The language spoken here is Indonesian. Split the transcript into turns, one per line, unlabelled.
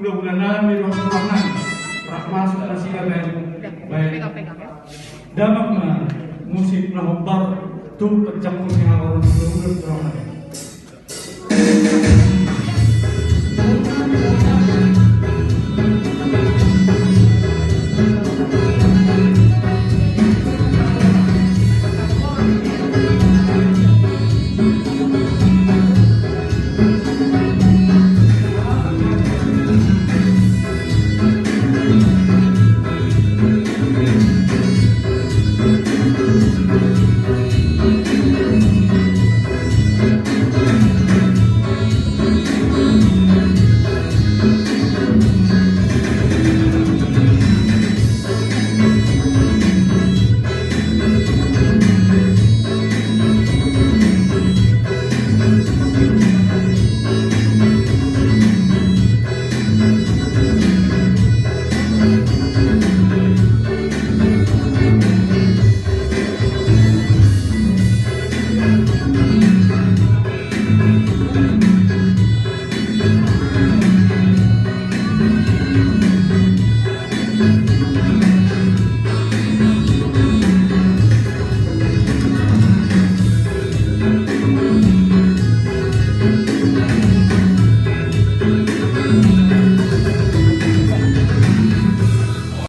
bulan-bulanan di ruang-ruangan rak masuk na sila baik dapat na musik na hobar tu pagcampur niya orang ulang-ulang